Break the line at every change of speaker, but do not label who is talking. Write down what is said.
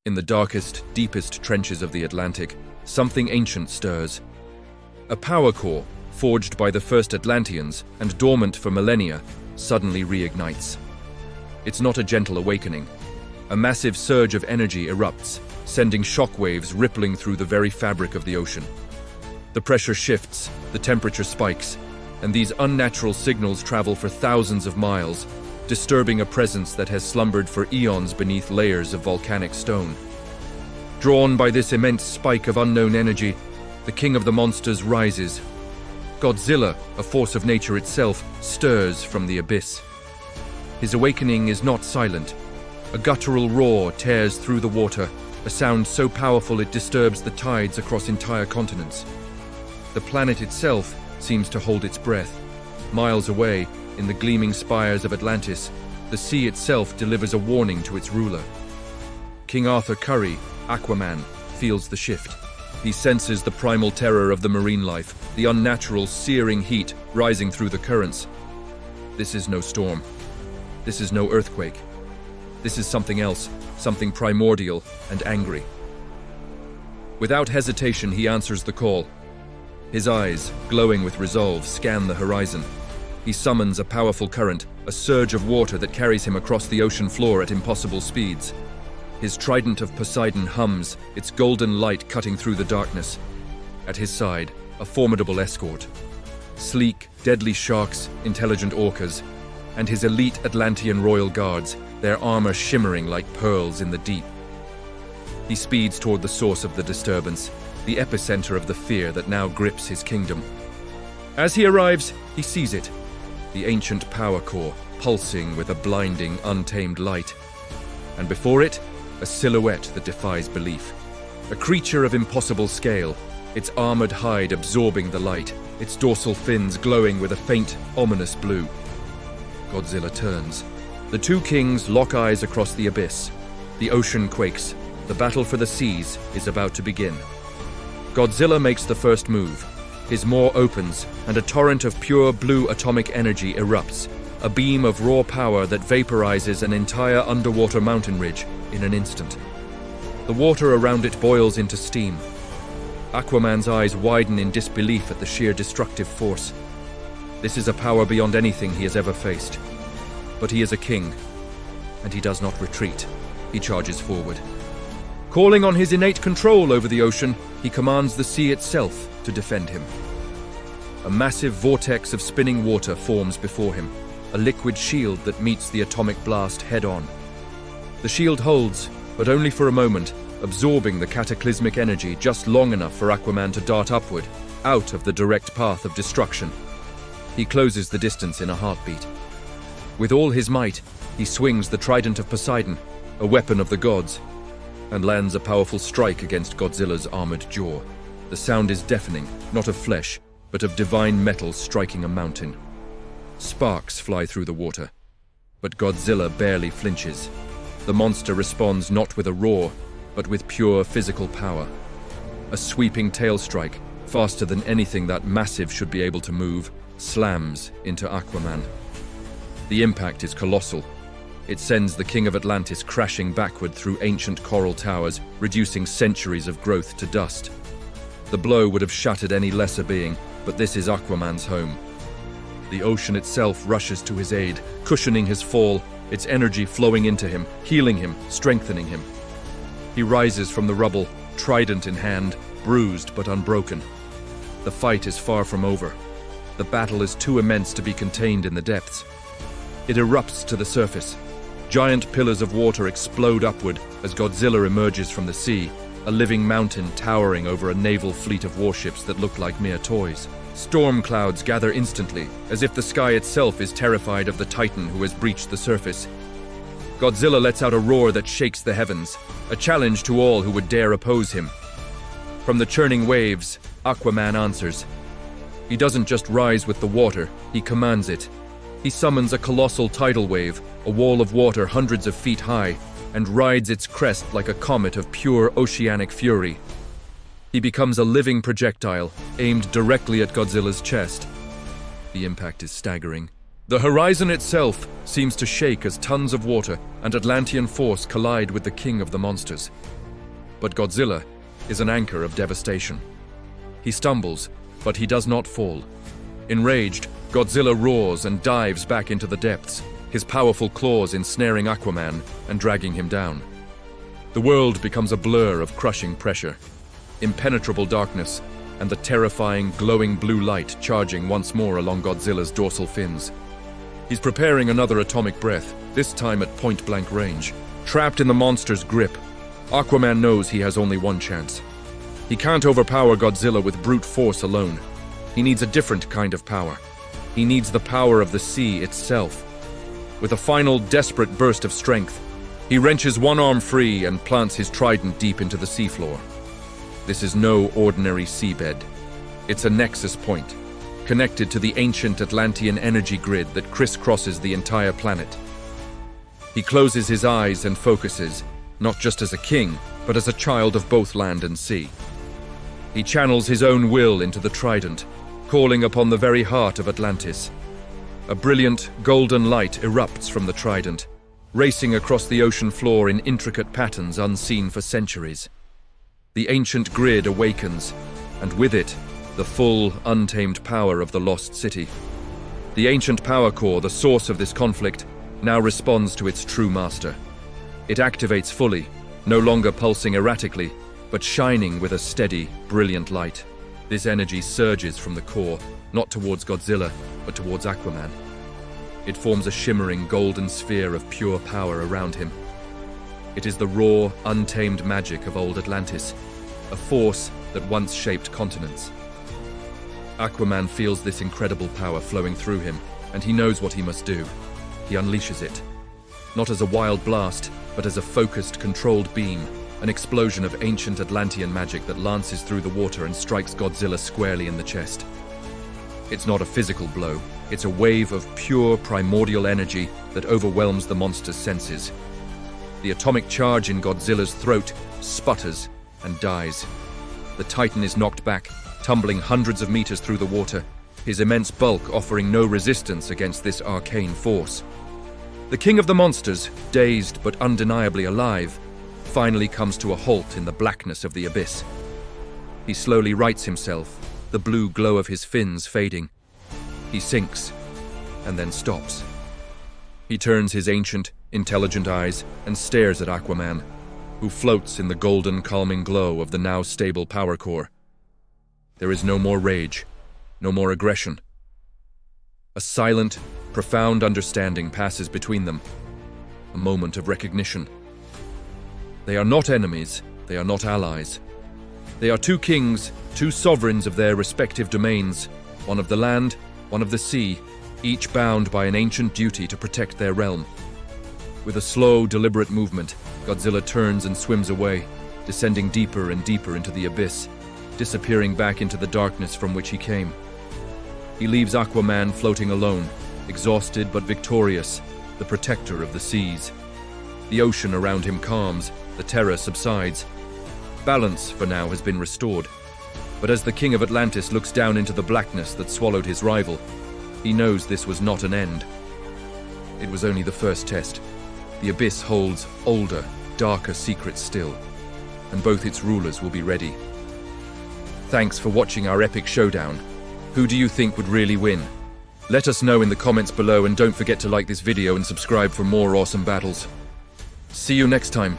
In the darkest, deepest trenches of the Atlantic, something ancient stirs. A power core, forged by the first Atlanteans and dormant for millennia, suddenly reignites. It's not a gentle awakening. A massive surge of energy erupts, sending shockwaves rippling through the very fabric of the ocean. The pressure shifts, the temperature spikes, and these unnatural signals travel for thousands of miles, disturbing a presence that has slumbered for eons beneath layers of volcanic stone. Drawn by this immense spike of unknown energy, the king of the monsters rises. Godzilla, a force of nature itself, stirs from the abyss. His awakening is not silent. A guttural roar tears through the water, a sound so powerful it disturbs the tides across entire continents. The planet itself seems to hold its breath. Miles away, in the gleaming spires of Atlantis, the sea itself delivers a warning to its ruler. King Arthur Curry, Aquaman, feels the shift. He senses the primal terror of the marine life, the unnatural, searing heat rising through the currents. This is no storm. This is no earthquake. This is something else, something primordial and angry. Without hesitation, he answers the call. His eyes, glowing with resolve, scan the horizon. He summons a powerful current, a surge of water that carries him across the ocean floor at impossible speeds. His Trident of Poseidon hums, its golden light cutting through the darkness. At his side, a formidable escort. Sleek, deadly sharks, intelligent orcas, and his elite Atlantean royal guards, their armor shimmering like pearls in the deep. He speeds toward the source of the disturbance, the epicenter of the fear that now grips his kingdom. As he arrives, he sees it, the ancient power core, pulsing with a blinding, untamed light. And before it, a silhouette that defies belief. A creature of impossible scale, its armored hide absorbing the light, its dorsal fins glowing with a faint, ominous blue. Godzilla turns. The two kings lock eyes across the abyss. The ocean quakes. The battle for the seas is about to begin. Godzilla makes the first move. His maw opens, and a torrent of pure blue atomic energy erupts, a beam of raw power that vaporizes an entire underwater mountain ridge in an instant. The water around it boils into steam. Aquaman's eyes widen in disbelief at the sheer destructive force. This is a power beyond anything he has ever faced. But he is a king, and he does not retreat. He charges forward. Calling on his innate control over the ocean, he commands the sea itself to defend him. A massive vortex of spinning water forms before him, a liquid shield that meets the atomic blast head-on. The shield holds, but only for a moment, absorbing the cataclysmic energy just long enough for Aquaman to dart upward, out of the direct path of destruction. He closes the distance in a heartbeat. With all his might, he swings the Trident of Poseidon, a weapon of the gods, and lands a powerful strike against Godzilla's armored jaw. The sound is deafening, not of flesh, but of divine metal striking a mountain. Sparks fly through the water, but Godzilla barely flinches. The monster responds not with a roar, but with pure physical power. A sweeping tail strike, faster than anything that massive should be able to move, slams into Aquaman. The impact is colossal. It sends the King of Atlantis crashing backward through ancient coral towers, reducing centuries of growth to dust. The blow would have shattered any lesser being, but this is Aquaman's home. The ocean itself rushes to his aid, cushioning his fall, its energy flowing into him, healing him, strengthening him. He rises from the rubble, trident in hand, bruised but unbroken. The fight is far from over. The battle is too immense to be contained in the depths. It erupts to the surface. Giant pillars of water explode upward as Godzilla emerges from the sea, a living mountain towering over a naval fleet of warships that look like mere toys. Storm clouds gather instantly, as if the sky itself is terrified of the Titan who has breached the surface. Godzilla lets out a roar that shakes the heavens, a challenge to all who would dare oppose him. From the churning waves, Aquaman answers. He doesn't just rise with the water, he commands it. He summons a colossal tidal wave, a wall of water hundreds of feet high, and rides its crest like a comet of pure oceanic fury. He becomes a living projectile, aimed directly at Godzilla's chest. The impact is staggering. The horizon itself seems to shake as tons of water and Atlantean force collide with the king of the monsters. But Godzilla is an anchor of devastation. He stumbles, but he does not fall. Enraged, Godzilla roars and dives back into the depths, his powerful claws ensnaring Aquaman and dragging him down. The world becomes a blur of crushing pressure, impenetrable darkness, and the terrifying, glowing blue light charging once more along Godzilla's dorsal fins. He's preparing another atomic breath, this time at point-blank range. Trapped in the monster's grip, Aquaman knows he has only one chance. He can't overpower Godzilla with brute force alone. He needs a different kind of power. He needs the power of the sea itself. With a final, desperate burst of strength, he wrenches one arm free and plants his trident deep into the seafloor. This is no ordinary seabed. It's a nexus point, connected to the ancient Atlantean energy grid that crisscrosses the entire planet. He closes his eyes and focuses, not just as a king, but as a child of both land and sea. He channels his own will into the trident, calling upon the very heart of Atlantis. A brilliant, golden light erupts from the trident, racing across the ocean floor in intricate patterns unseen for centuries. The ancient grid awakens, and with it, the full, untamed power of the lost city. The ancient power core, the source of this conflict, now responds to its true master. It activates fully, no longer pulsing erratically, but shining with a steady, brilliant light. This energy surges from the core, not towards Godzilla, but towards Aquaman. It forms a shimmering golden sphere of pure power around him. It is the raw, untamed magic of old Atlantis, a force that once shaped continents. Aquaman feels this incredible power flowing through him, and he knows what he must do. He unleashes it. Not as a wild blast, but as a focused, controlled beam, an explosion of ancient Atlantean magic that lances through the water and strikes Godzilla squarely in the chest. It's not a physical blow, it's a wave of pure primordial energy that overwhelms the monster's senses. The atomic charge in Godzilla's throat sputters and dies. The Titan is knocked back, tumbling hundreds of meters through the water, his immense bulk offering no resistance against this arcane force. The king of the monsters, dazed but undeniably alive, finally comes to a halt in the blackness of the abyss. He slowly rights himself, the blue glow of his fins fading. He sinks, and then stops. He turns his ancient, intelligent eyes and stares at Aquaman, who floats in the golden, calming glow of the now stable power core. There is no more rage, no more aggression. A silent, profound understanding passes between them, a moment of recognition. They are not enemies, they are not allies. They are two kings, two sovereigns of their respective domains, one of the land, one of the sea, each bound by an ancient duty to protect their realm. With a slow, deliberate movement, Godzilla turns and swims away, descending deeper and deeper into the abyss, disappearing back into the darkness from which he came. He leaves Aquaman floating alone, exhausted but victorious, the protector of the seas. The ocean around him calms, the terror subsides. Balance, for now, has been restored. But as the king of Atlantis looks down into the blackness that swallowed his rival, he knows this was not an end. It was only the first test. The abyss holds older, darker secrets still, and both its rulers will be ready. Thanks for watching our epic showdown. Who do you think would really win? Let us know in the comments below, and don't forget to like this video and subscribe for more awesome battles. See you next time.